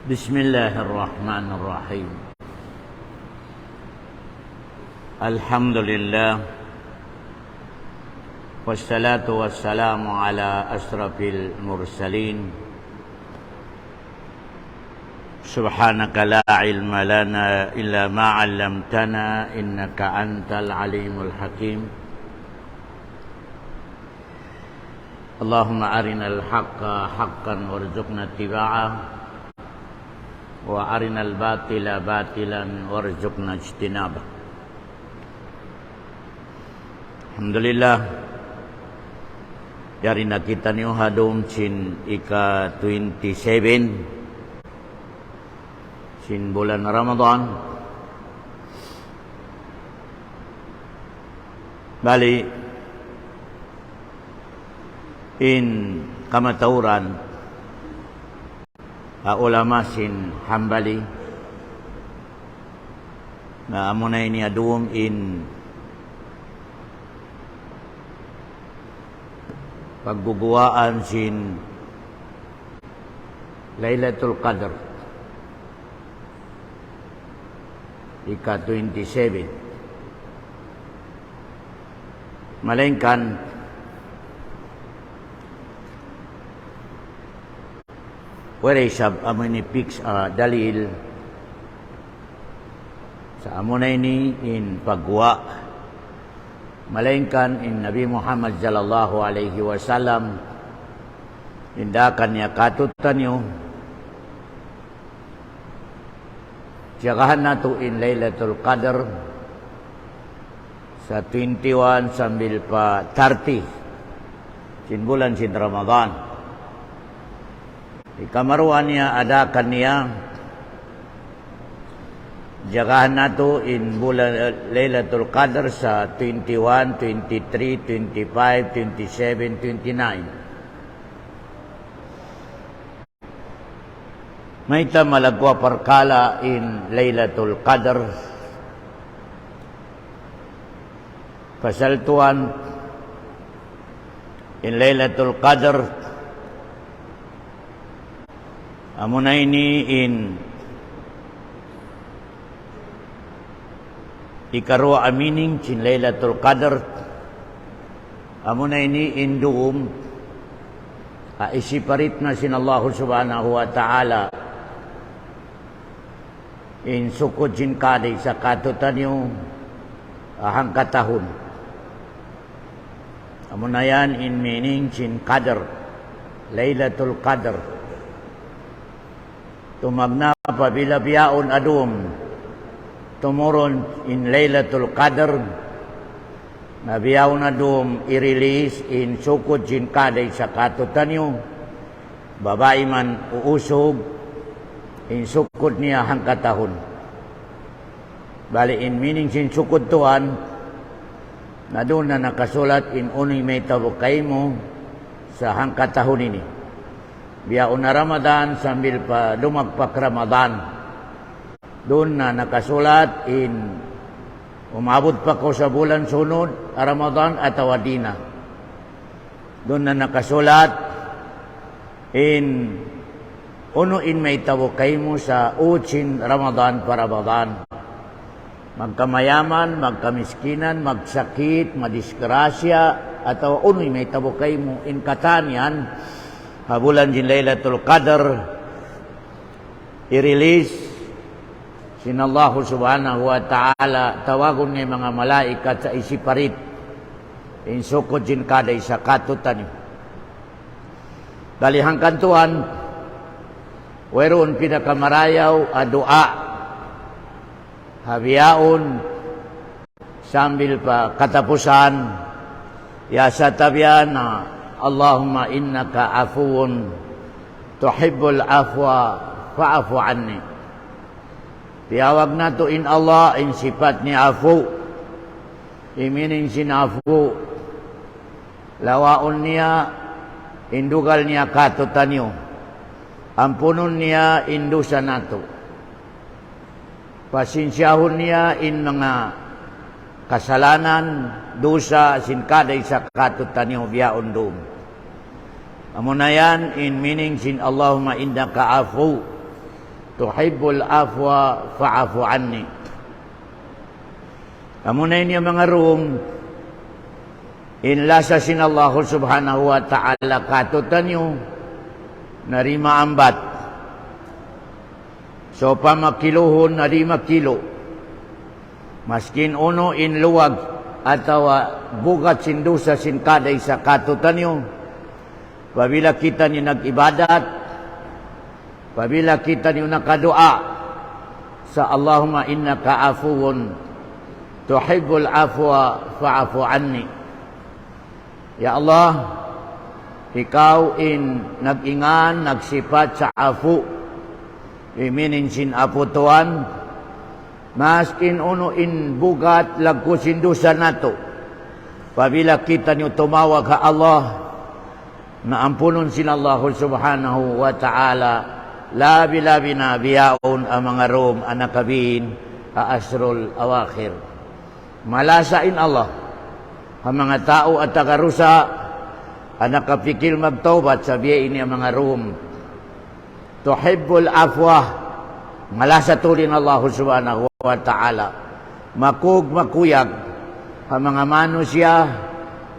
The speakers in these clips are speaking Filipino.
Bismillahirrahmanirrahim. Alhamdulillah. Wassalatu wassalamu ala asrafil mursalin. Subhanaka la ilma lana illa ma 'allamtana innaka antal alimul hakim. Allahumma arinal haqqa haqqan warzuqna ittiba'ah wa arinal batila batilan warzuqna ijtinabah. Alhamdulillah, dari na kita niyo hadom sin ika 27 sin bulan Ramadan. Bali in kamatauran ulama sin Hambali na amunay ni adum in pagguguaan sin Lailatul Qadr ika 27 malengkan wala isab amun ni fix dalil sa amunay ni in pagwa malengkan in Nabi Muhammad sallallahu alaihi wasallam indakan niya katutan niyo jagahan nato in Lailatul Qadr sa 21 sambil pa 30 sin bulan sin Ramadan. Ikamaruan niya adakan niya jagahan nato in bulan Lailatul Qadr sa 21, 23, 25, 27, 29. May malagwa parkala in Lailatul Qadr kasaltuan in Lailatul Qadr amunay ni in ikaruwa amining sin Lailatul Qadr amunay ni in duum isiparit na sin Allah subhanahu wa ta'ala in sukod sin kaday sa katutan yung ahang katahon amunayan in meaning sin Qadr Lailatul Qadr tumagna pabila biyaon adum tumuron in Lailatul Qadr na biyaon adum i-release in sukod sin kaday sa katutan nyo babae man uusog in sukod niya hangkatahon bali in meaning sin sukod tuan na doon na nakasulat in unoy may tabukay mo sa hangkatahon ini biyaon na Ramadan sambil pa dumagpak Ramadan. Doon na nakasulat in umabot pa ko sa bulan sunod Ramadan at awadina. Doon na nakasulat in uno in may tawakay mo sa uchin Ramadan para Ramadan. Magkamayaman, magkamiskinan, magsakit, madisgrasya at uno in may tawakay mo in katanian bulan din Lailatul Qadr i-release sin Allah subhanahu wa ta'ala tawagon ng mga malaikat sa isiparit in sukod din kaday sa katutan dalihang kantuan whereon pinakamarayaw a dua habiyaon sambil pa katapusan ya sa tabian na Allahumma innaka afuun tuhibbul afwa fa'afu anni. Tiyawag na to in Allah in sifat ni afu. Iminin sin afu. Lawaon niya indugal niya katutan niyo. Ampunon niya indusa nato. Pasinsyahon niya in mga kasalanan, dosa, sinkaday sa katutan niyo biyaon doon. Amo na yan in meaning sin Allahumma innaka afu tuhibbul afwa fa'fu anni. Amunay niya mga room, inlasa sinallahu subhanahu wa ta'ala katutan nyo, narima ambat. So pamakiluhon, narima kilo. Maskin uno inluwag, atau bugat sindusa sinkaday sa katutan nyo. Pabila kita ni nag-ibadat, pabila kita ni nakadua sa Allahumma innaka afuwun tuhibbul afwa fa'fu anni. Ya Allah, ikaw nag-ingan, nagsifat sa afu, iminin sin apu tuan, maskin uno bugat lagu sindusa nato. Pabila kita ni tumawag ha Allah, na ampunon sinallahu subhanahu wa ta'ala, labi-labi na biyaon ang mga rom anakabin asrul awakhir. Malasain Allah ang mga tao at tagarusa anakapikil magtaubat sa biyain niya mga rom. Tuhibbul afwa, malasa tulin Allah subhanahu wa ta'ala. Makuyag ang mga manusya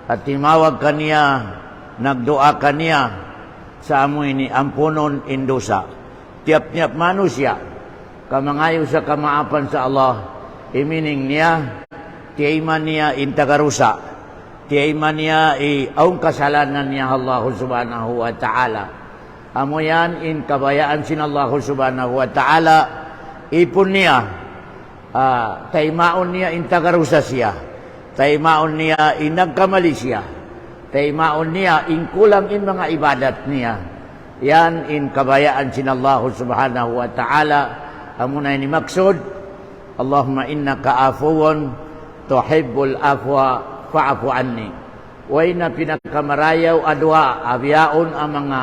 at timawag kaniya, nagdoa kaniya sa amoy ni ampunon indusa. Tiap-tiap manusia kamangayo sa kamaapan sa Allah, imining niya, tiaiman niya intagarusa, tiaiman niya aung kasalanan niya Allah subhanahu wa ta'ala. Amo yan in kabayaan sin Allah subhanahu wa ta'ala, ipon niya, taimaon niya intagarusa siya, taimaon niya inagkamali siya, taimaon niya in kulang in mga ibadat niya. Yan in kabayaan sin Allah subhanahu wa ta'ala. Amunay ni maksud, Allahumma innaka afuwun tuhibbul afwa fa'fu anni. Way na pinakamarayaw adwa, abiyaon ang mga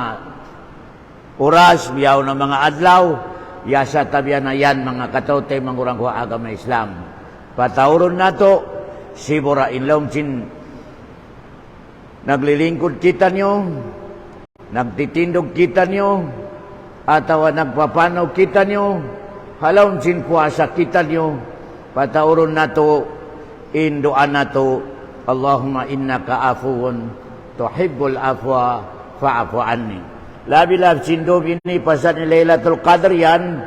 oras, biyaon ang mga adlaw, yasa tabiyan na yan mga katote mangurang ko agama Islam. Patauron na to, sibura inlong sin naglilingkod kita nyo, nagtitindog kita nyo, atawa nagpapanaw kita nyo, halawin sin puasa kita nyo, patauron na to, induan na to, Allahumma innaka afuwun tuhibbul afwa fa'fu anni. Labi-lab sindog ini pasal ni Lailatul Qadr yan,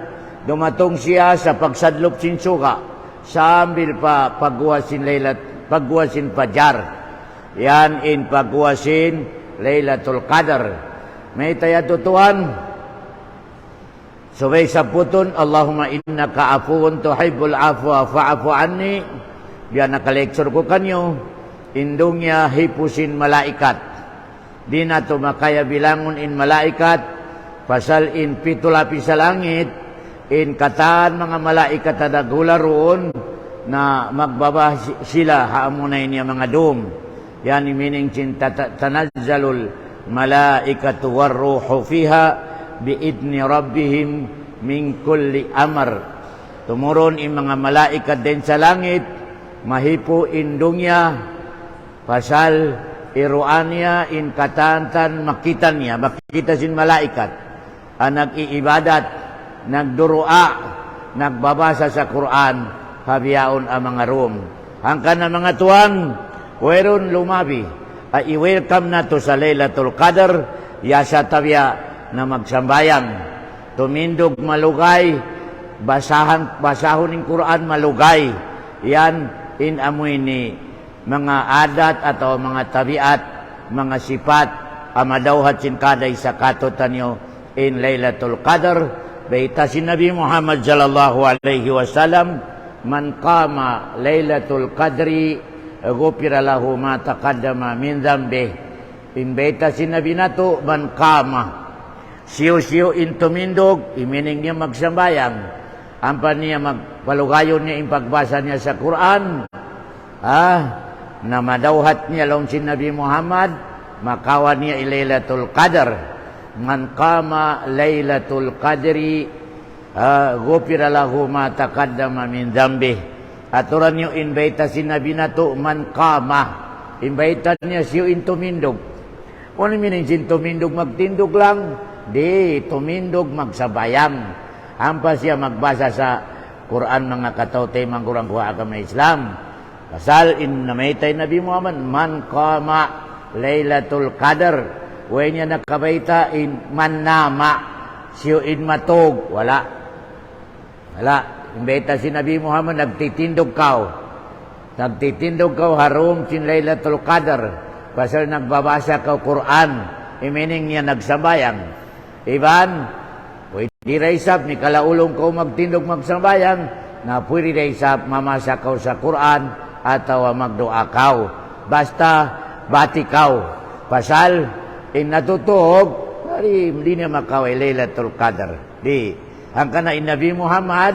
dumatong siya sa pagsadlop sin suka, sambil pa pagwasin Fajar. Yan in pagwasin Lailatul Qadr. May tayatutuan. Subay sa puton, Allahumma innaka afuwun tuhibbul afwa fa'fu anni. Biya nakalektur ko kanyo, indungnya hipusin malaikat. Di na to makaya bilangon in malaikat, pasal in pitulapi sa langit, in kataan mga malaikat na nagula roon, na magbaba sila haamunay niya mga dum. Yan meaning tanazzalul malaikatu warruhu fiha biidni rabbihim min kulli amr. Tumuron in mga malaikat din sa langit, mahipo indungnya, pasal iruan niya in katantan makita niya, makita sin malaikat, nag-iibadat, nagdurua, nagbabasa sa Quran, habiyaon ang mga room. Hangkan na mga tuan, weron lumabi, i-welcome na to sa Lailatul Qadr, yasa tabya na magsambayang, tumindog malugay, basahon ng Quran malugay, yan in amoy ni mga adat atau mga tabiat, mga sifat, amadawhat sin kaday sa katutan nyo in Lailatul Qadr. Baita si Nabi Muhammad sallallahu alaihi wasallam, man qama Lailatul Qadri ghufira lahu ma taqaddama min dhanbi. Imbaita si Nabi nato, man qama, siyo-siyo in tumindog, imining niya magsambayang, ampan niya magpalugayon niya in pagbasa niya sa Quran, na madawhat niya long si Nabi Muhammad, makawan niya Lailatul Qadr. Man qama Lailatul Qadri ghufira lahu ma taqaddama min dhanbi. Aturan niyo inbaita si Nabi nato, man qama, inbaita niya siyo in tumindog. Ano meaning sin tumindog magtindog lang? Di, tumindog magsabayang. Ampas siya magbasa sa Quran mga katawtay mangkurang kuha agama Islam. Pasal in namaytay Nabi Muhammad, man qama Lailatul Qadar, way niya nakabaita in man nama, siyo in matog, wala. Imbita si Nabi Muhammad, nagtitindog kau harum sin Lailatul Qadar, pasal nagbabasa kau Quran, meaning niya nagsambayang. Iban, pwede raisap, ni kalaulong kau magtindog magsambayang, na pwede raisap, mamasa kau sa Quran, atau magdoa kau. Basta, bati kau. Pasal, in natutuhog, hindi niya makaway Lailatul Qadar. Di, ang kana in Nabi Muhammad,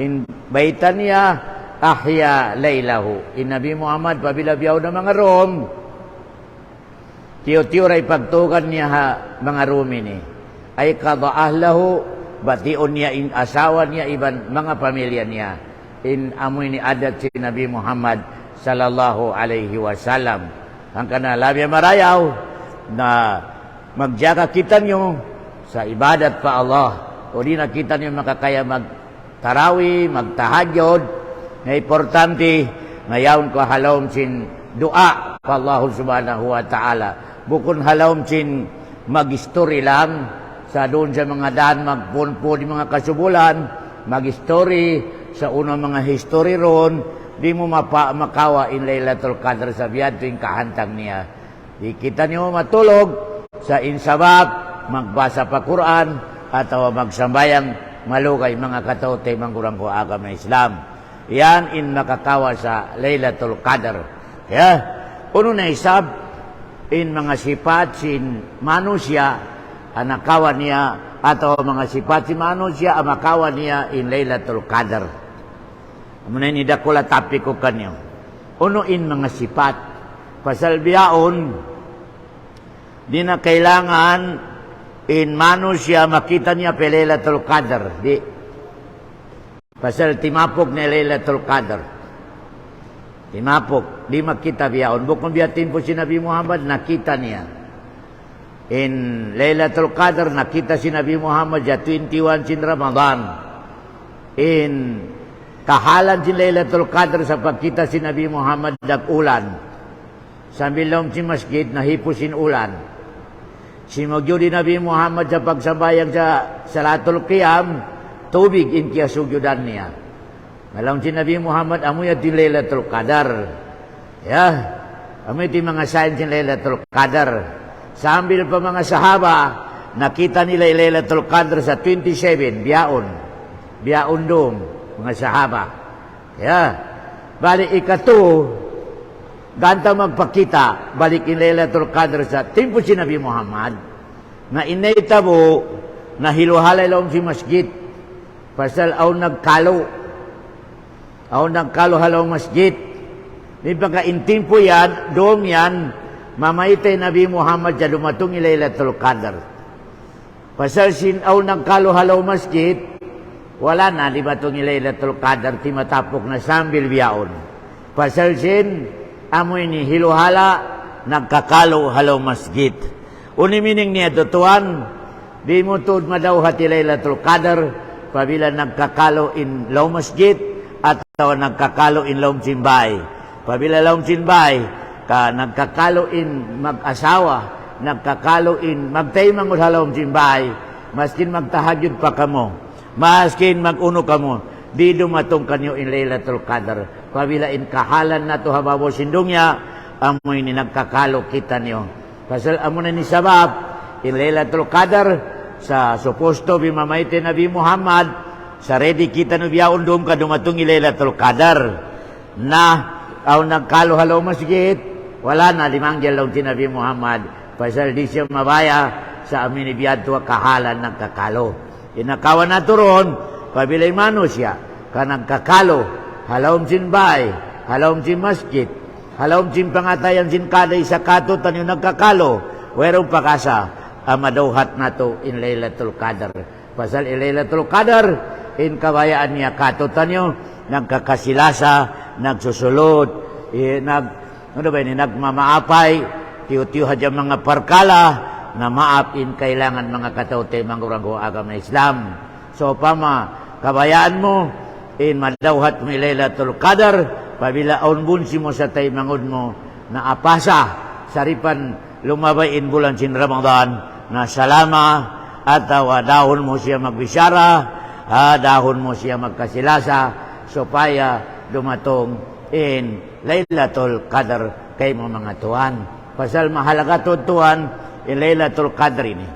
in baitan niya, ahya laylahu. In Nabi Muhammad, pabilabiyaw na mga Rom, tiyo-tiyo ray pagtugan niya ha, mga Rom ini. Ay kadaah lahu, bation niya in asawa niya, iban mga pamilya niya. In amoy ni adat si Nabi Muhammad sallallahu alaihi wasallam. Ang kanalabya marayaw na magjaga kita nyo sa ibadat pa Allah. O di na kita nyo makakaya magtarawi, magtahadyod. Na importante, ngayon ko halawm sin dua pa Allah subhanahu wa ta'ala. Bukun halawm sin mag-story lang sa doon sa mga daan, magpunpo di mga kasubulan, mag-story sa unang mga history ron, di mo makawa in Lailatul Qadar sa biyad tuwing kahantang niya. Di kita niyo matulog sa insabab, magbasa pa Quran, atau magsambayang malugay mga katawtay mangkurang ko agama Islam. Yan in makakawa sa Lailatul Qadar. Ya, uno na isab, in mga sifat sin manusia, anakawa niya, atau mga sifat si manusia, amakawa niya in Lailatul Qadar. Muna ini dakula tapi ko kanyo. Uno in mga sifat, pasal biyaon, di na kailangan in manusia makita niya pa Lailatul Qadar. Di. Pasal timapok ni Lailatul Qadar. Timapok, di makita biyaon. Bukong biyatin po si Nabi Muhammad, nakita niya. In Lailatul Qadar, nakita si Nabi Muhammad ya 21 sin Ramadan. In kahalan si Lailatul Qadar sa pagkita si Nabi Muhammad dag-ulan. Sambil lang si masjid, nahipusin ulan. Si magyudi Nabi Muhammad sa pagsambayang sa Salatul Qiyam, tubig in kiya sugyudan niya. Malang si Nabi Muhammad, amoy at Lailatul Qadar. Ya, amoy ti mga sign si Lailatul Qadar. Sambil pa mga sahaba, nakita nila Lailatul Qadar sa 27, biyaon dom, mga sahaba. Ya, balik ikato, ganta magpakita, balik in Lailatul Qadar sa timpo si Nabi Muhammad, na inaitabo, na hiluhalay lang si masjid, pasal aw nagkalo halaw masjid. Di pagka-intimpo yan, doon yan, mamaitay Nabi Muhammad sa dumatong Lailatul Qadar. Pasal sin aw nagkalo halaw masjid, wala na, di ba itong Lailatul Qadar, timatapok na sambil biyaon. Pasal sin, amoy ni hiluhala, nagkakalo halaw masjid. Unimining niya tutuan, di mo tuod madawhat Lailatul Qadar, pabila nagkakalo in law masjid, atau nagkakalo in law simbay. Pabila law simbay, ka nagkakalo in mag-asawa, nagkakalo in magtaymang halaw simbay, maskin magtahadyod pa kamo, maskin mag-uno kamo, di dumatong kanyo in Lailatul Qadar. Pabila in kahalan na to hababo sindungya, amoy ni nagkakalo kita niyo. Pasal amo na ni sabab, in Lailatul Qadar, sa suposto bimamayti Nabi Muhammad, sa ready kita no biyaon doon ka dumatong Lailatul Qadar, na aw nagkalo halaw masjid, wala na, limanggyan lang si Nabi Muhammad, pasal di siya mabaya sa amin ibiyad to kahalan nagkakalo. Inakawan na turon, pabilay manusia, ka nagkakalo, halawm sin bay, halawm sin masjid, halawm sin pangatayan sin kaday sa katutan yung nagkakalo, werong pakasa, amadawhat na to in Lailatul Qadar. Pasal in Lailatul Qadar, in kabayaan niya katutan nyo, nagkakasilasa, nagsusulod, nagmamaapay, tiyo-tiyo hadya mga parkala, na maap in kailangan mga katawtay mangurang agama Islam. So pama kabayaan mo in madawhat mi Lailatul Qadar pabilaon bunsi mo sa tay mangod mo na apasa saripan lumabay in bulan sin Ramadan na salama at dahon mo siya magbisyara, dahon mo siya magkasilasa supaya dumatong in Lailatul Qadar kay mo mga tuan. Pasal mahalaga to tuan in Lailatul Qadr ini.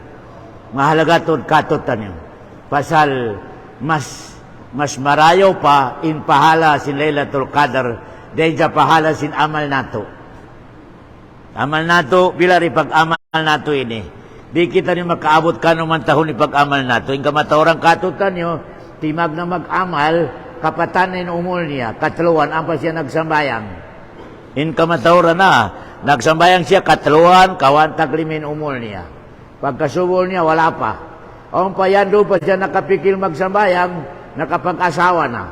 Mahalaga to katutan yun. Pasal mas marayo pa in pahala sin Lailatul Qadr dahil sa pahala sin amal nato. Amal nato, bila rin pag-amal nato ini. Di kita ni makaabot ka naman tahon ni pag-amal nato. Yung kamatawang katutan nyo, timag na mag-amal, kapatanin umul niya, katluan, ang pa siya nagsambayang. In kamatawran na, nagsambayang siya, katluan, kawan taglimin umul niya. Pagkasubol niya, wala pa. Ang payando pa siya nakapikil magsambayang, nakapag-asawa na.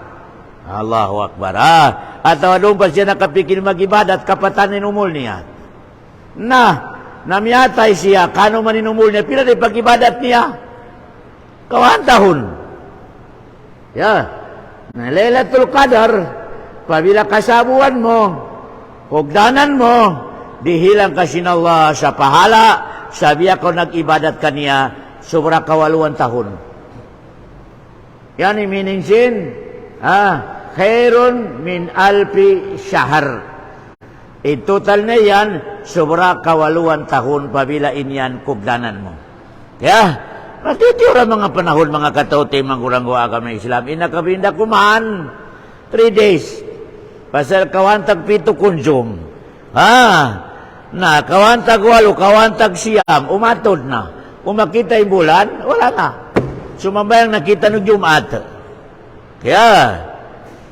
Allahu Akbar. At doon pa siya nakapikil mag-ibadat, kapatanin umul niya. Namiyatay siya, kano man inumul niya, pila rin pag-ibadat niya. Kawan tahon. Na Lailatul Qadar, pabila kasabuan mo, hugdanan mo, dihilang ka sin Allah sa pahala, sabi ako nag-ibadat ka niya, sobra kawaluan tahon. Yan meaning sin, khairun min alfi syahar. In total na yan, sobra kawaluan tahon pabila inyan kubdanan mo. Matitiura mga panahon, mga katauti, mangguranggo agama Islam. Inakabinda kuman, 3 days. Pasal kawantag 7 kunjum. Na, kawantag 8, kawantag siyam, umatod na. Umakita yung bulan, wala na. Sumambayang nakita ng Jumat. Kaya,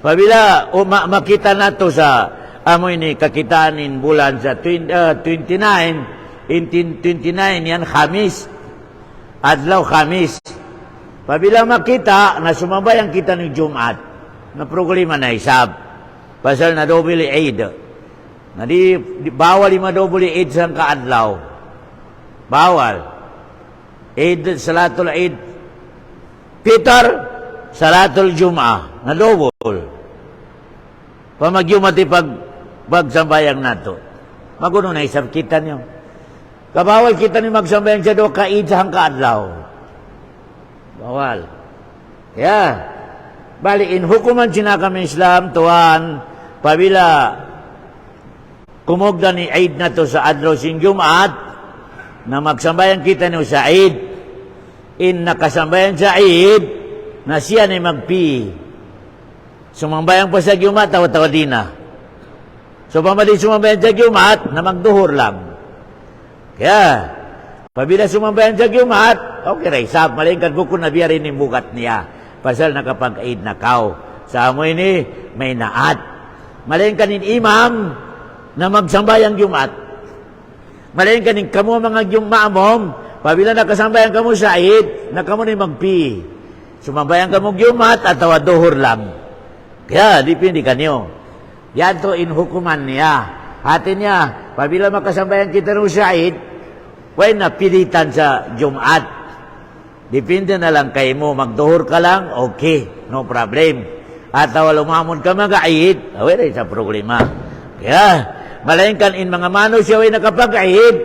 pabila makita na to sa amoy ni kakitaanin bulan sa 29, yan Khamis. Adlaw Khamis. Pabila makita na sumabay ang kita ng Jumat, na problema na isab. Pasal na double Eid. Na di bawal ima double Eid sa kaadlaw. Bawal. Eid, Salatul Eid. Peter, Salatul Jum'ah. Na double. Pamagyumati pagsambayang nato. Maguno na isab kita niyo. Kabawal kita ni magsambayang sa do ka-Eid sa kaadlaw. Bawal. Bali in hukuman sinakam Islam tuan pabila kumugda ni Eid na to sa adlaw sing Jumat na magsambayang kita niyo sa Eid. In nakasambayan sa Eid na siya ni magpi. Sumambayang pa sa Jumat tawa-tawa din na. So pamali sumambayan sa Jumat na magduhur lang. Kaya, pabila sumambayan sa Jumat, okay rin, sab, malingkat bukod na biya rin yung bukat niya. Pasal nakapag-aid na kaw. Sa amo ini, may naat. Malingkat ni imam na magsambayang Jumat. Malingkat ni kamo mga Jumamom, pabila nakasambayan kamo sa Eid, na kamo ni magpi. Sumambayan kamo Jumat at tawaduhur lang. Kaya, dipindi kanyo. Yan to in hukuman niya. Hati niya, pabila makasambayan kita ng Eid, way napilitan sa Jumat. Depende na lang kay mo, magduhur ka lang, okay, no problem. At lumamon ka mag-Eid, way sa problema. Kaya, malayan in mga mano siya way nakapag-Eid,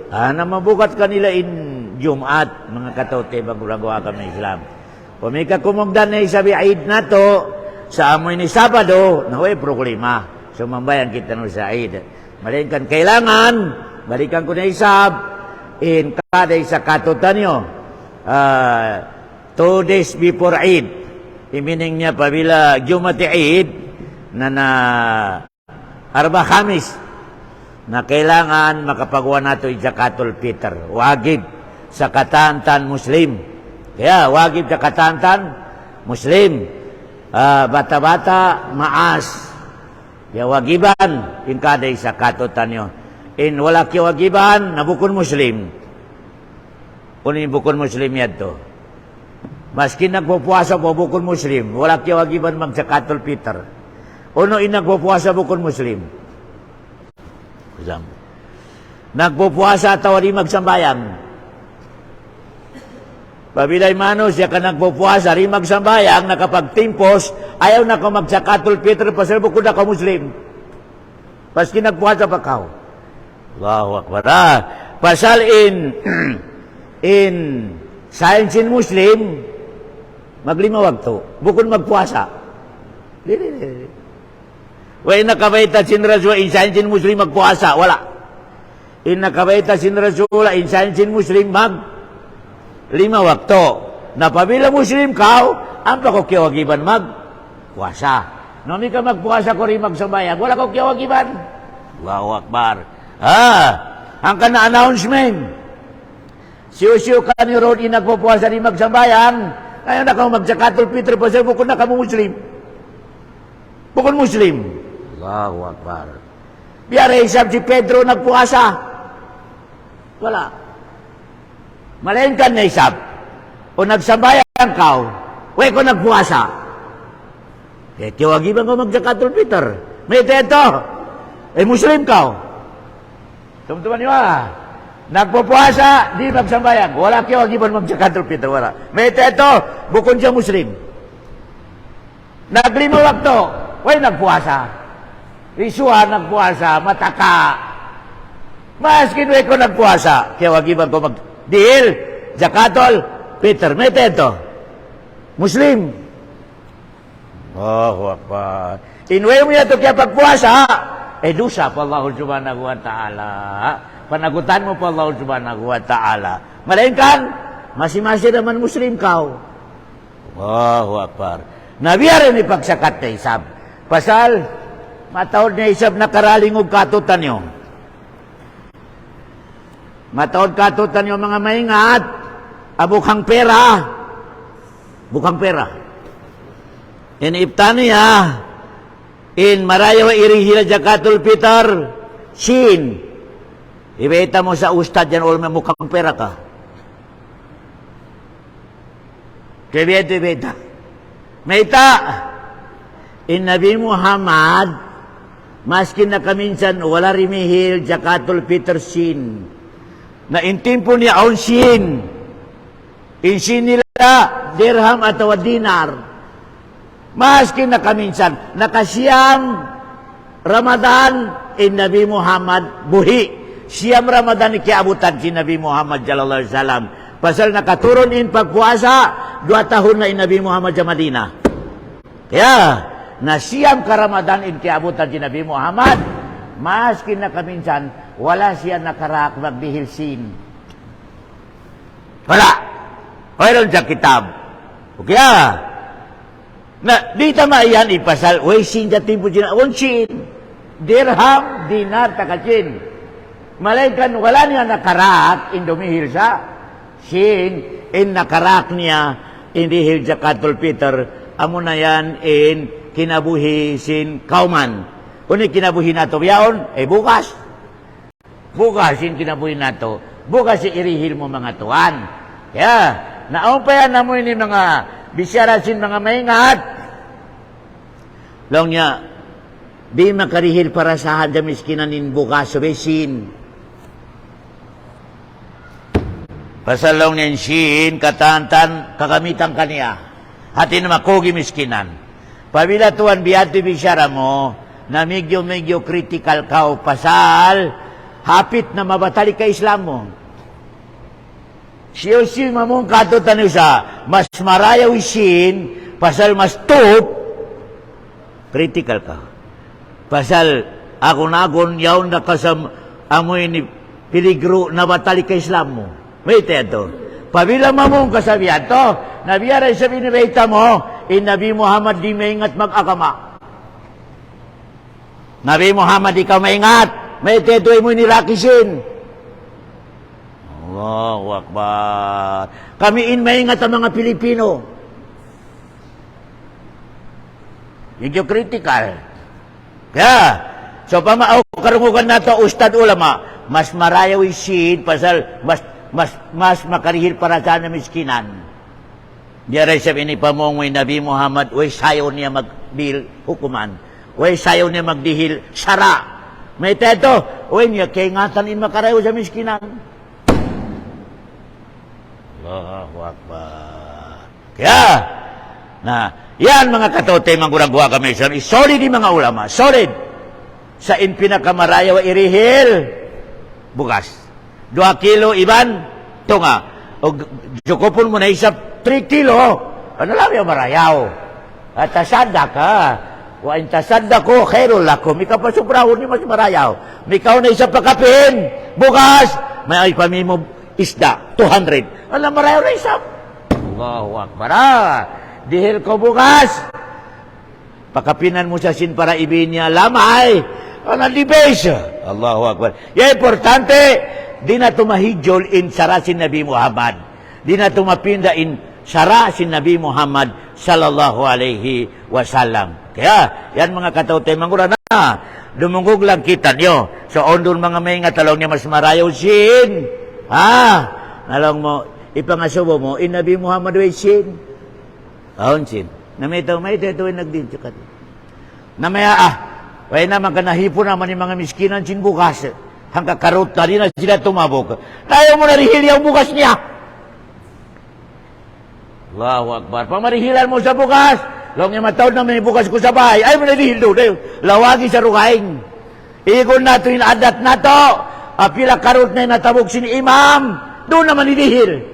na mabukat kanila in Jumat, mga katauti, bagulagawa kami Islam. Pumika kumugdan na isabi Eid na to, sa amoy ni Sabado, na way problema. Sumambayan kita no sa Eid. Malingkan kailangan, balikan ko na isab, in kada isa katutan nyo, 2 days before Eid. Imining niya pabila Jumati Eid, na Arba Khamis, na kailangan makapagawa nato yung Zakatul Fitr. Wagib sa katantan Muslim. Kaya, wagib sa katantan Muslim. Bata-bata, maas. Wagiban, in kada isa katutan nyo. In wala wagiban, nabukon Muslim. Kunin bukon Muslim yan to. Maski nagpupuasa po bukon Muslim, wala wagiban magsakatul Fitr. Uno in nagpupuasa bukon Muslim. Nagpupuasa at di magsambayang. Pabilay mano siya ka nagpupuasa, rin magsambayang, nakapagtimpos, ayaw na ka magsakatol Peter, pasal bukod na ka Muslim. Paski nagpuasa pa kao. Allahu Akbar. Pasal in science in Muslim, maglima wagto, bukod magpuasa. Dili. Wa in nakabaita sin Rasul, in science in Muslim magpuasa, wala. In nakabaita sin Rasul, in science in Muslim lima wakto. Na pabila Muslim kao, ang pa ko kiyawagiban magpuasa. No mi ka magpuasa ko rin magsambayang, wala ko kiyawagiban. Allahu Akbar. Ang kana-announcement. Siyo-siyo ka ni Rod, nagpupuasa rin magsambayang, ngayon na ka magsakatol Peter, pasal bukod na ka mo Muslim. Bukod Muslim. Allahu Akbar. Biyara isab si Pedro nagpuasa. Wala. Malayin ka na isab. O nagsambayang ka, way ko nagpuasa. Tiyawagiban ko magsakatol Peter. May ito. Muslim ka. Tumtuman niyo nagpupuasa, di magsambayang. Wala kiyawagiban magsakatol Peter. Wala. May ito. Bukod siya Muslim. Naglima wakto. Way nagpuasa. Risuhan nagpuasa. Mataka. Maskin way ko nagpuasa. Kiyawagiban ko Dihil, Zakatol, Peter, may teto. Muslim. Allahu Akbar. Inway mo yato kaya pagpuasa, dusa pa Allah subhanahu wa ta'ala. Panagutan mo pa Allah subhanahu wa ta'ala. Malain kan, masi-masi naman Muslim ka. Allahu Akbar. Nabiya rin ipagsakat na isab. Pasal, matawad na isab na karaling og katutan nyo. Mataod katutan yung mga maingat, bukang pera. Bukang pera. Iniptan niya, in marayaw irihila jakatul Peter, sin. Ibeta mo sa ustad yan, all may mukhang pera ka. Ibeta. Maita, in Nabi Muhammad, maskin na kaminsan, wala rimihil jakatul Peter sin. Na intimpo niya on sin. Insin nila dirham atau dinar. Maskin na kaminsan, nakasiyam Ramadan in Nabi Muhammad buhi. Siyam Ramadan ikiabutan si Nabi Muhammad sallallahu alaihi wasallam. Pasal nakaturon in pagpuasa, 2 tahun na in Nabi Muhammad sa Madina. Kaya, na siyam ka Ramadan in kiabutan si Nabi Muhammad, maskin na kaminsan, wala siya nakarak magbihilsin. Wala. Mayroon sa kitab. Okay na, di tama yan ipasal. Uy, sin dating po dyan. Sin. Dirham, dinar, takachin. Malaykan, wala niya nakarak in dumihil sa sin. In nakarak niya in dihil sa Katol Peter. Amo na yan in kinabuhi sin kauman. Kung kinabuhi na ito, yaon, bukas. Bukas yung kinabuhin na ito. Bukas irihil mo mga tuwan. Kaya, naumpayan na mo ini mga bisyarasin mga maingat. Long niya, di makarihil para sa hadya miskinan in bukas besin. Pasalong niyan sin, katantan, kakamitan kaniya. Hati na makugi miskinan. Pabila tuwan biyati bisyara mo, na medyo critical ka o pasal, hapit na mabatali ka Islam mo. Siyo-siyo mamong katutan sa mas marayaw isin, pasal mas tup, critical ka. Pasal, akon-akon, yaon na kasam, amoy ni piligro na batali ka Islam mo. May ito. Pabila mamong kasabihan to, nabiyara sa binibeta mo, Nabi Muhammad di maingat mag-akama. Nabi Muhammad ikaw maingat. May tetuay mo nilakisin. Allahu Akbar. Kami maingat ang mga Pilipino. Medyo critical. Kaya, so pamaaw karungugan na to, ustad ulama, mas marayaw isin, pasal, mas makarihil para sa na miskinan. Diyaray sabi ni Pamongoy Nabi Muhammad, way sayo niya magbil hukuman. Way sayo niya magdihil syara. May teto, uy niya, kaya ingatan in makarayo sa miskinan. Allahu Akbar. Kaya, yan mga katote, mangguragwa kami. Solid di mga ulama. Solid. Sa pinakamarayaw irihil. Bukas. 2 kilo iban. Tunga. O jukupon mo na isap 3 kilo. Ano lang yung marayaw? At tasada ka. Wa intasada ko, khairul lakum. Ikaw pa subrahon ni mas marayaw. Ikaw na isap pakapin. Bukas. May ay pamimo isda. 200. Alam marayaw na isap. Allahu Akbar. Dihil ko bukas. Pakapinan mo sa sin para ibinya lamay. Ano libes? Allahu Akbar. Yan importante. Di na tumahijol in sara si Nabi Muhammad. Di na tumapinda in sara si Nabi Muhammad sallallahu alaihi wasallam. Kaya, yan mga katautay, mangura na. Dumungog lang kita nyo. So, ondon mga may nga talong niya mas marayaw sin. Nalong mo, ipangasubo mo, in Nabi Muhammad way sin. Ahon sin. Namitaw, may ito yung nagdinsukat. Namaya, way naman ka nahipo naman yung mga miskinan sin bukas. Hanggang karot na rin na sila tumabok. Tayo mo narihil yung bukas niya. Allahu Akbar. Pamarihilan mo sa bukas. Long yung matawad na may bukas ko sa bahay. Ay mo narihil doon. Lawagi sa rukaing. Igon nato yung adat na to. Apila karot na yung natabok sin imam. Doon naman nilihil.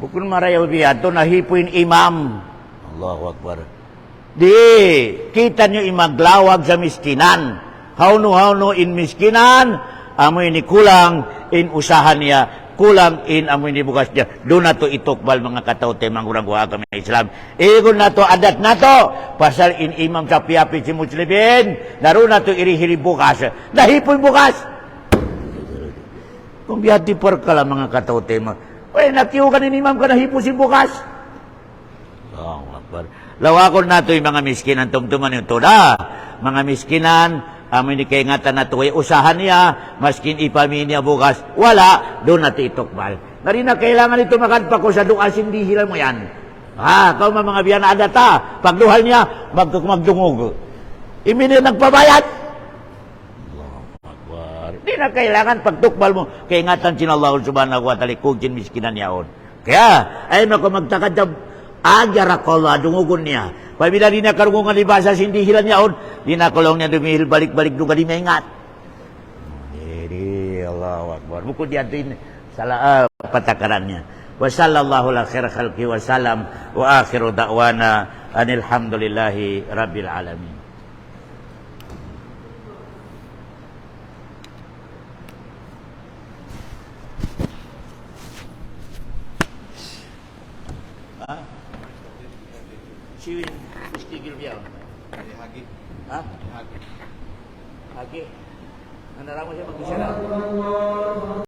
Bukun marayaw biya. Doon nahipo yung imam. Allahu Akbar. Di. Kita nyo imaglawag sa miskinan. Hauno in miskinan, amoy ni kulang in usahan niya, kulang in amoy ni bukas niya. Doon na to itukbal mga kataute, mangurang-gua kami Islam. Igon na to, adat na to, pasal in imam sa piyapi si Muslimin, naroon na to irihili bukas. Nahipoy bukas. Kung biyati por ka lang mga kataute, nakiyo ka ni imam ka nahipo si bukas. Lawakon na to yung mga miskinan, tumtuman yung toda. Mga miskinan, amoy ni kaingatan na tuwi, usahan niya, maskin ipami niya bukas, wala, doon natin itukbal. Nari na kailangan ito makanpa ko sa dual, sindihilan mo yan. Kau mga biyan na adata, pagduhal niya, magdungog. Imini nagpabayad. Di na kailangan pagtukbal mo, kaingatan sinallahu subhanahu wa ta'ala, kugin miskinan yaon. Kaya, ay magtakad na, ajar ako dungugon niya. Pabila di na karungungan libasa sindihilan niya on, di na kulong niya dumihil balik-balik doon ka di maingat. Jadi Allahu Akbar. Bukod diyan din sa patakaran niya. Wa sallallahu ala khair khalqi wa salam wa akhiru da'wana anilhamdulillahi rabbil alamin. Siwin, istigil biyaw. Hagi. Hagi. Hagi. Ano raw mo siya mag-isara?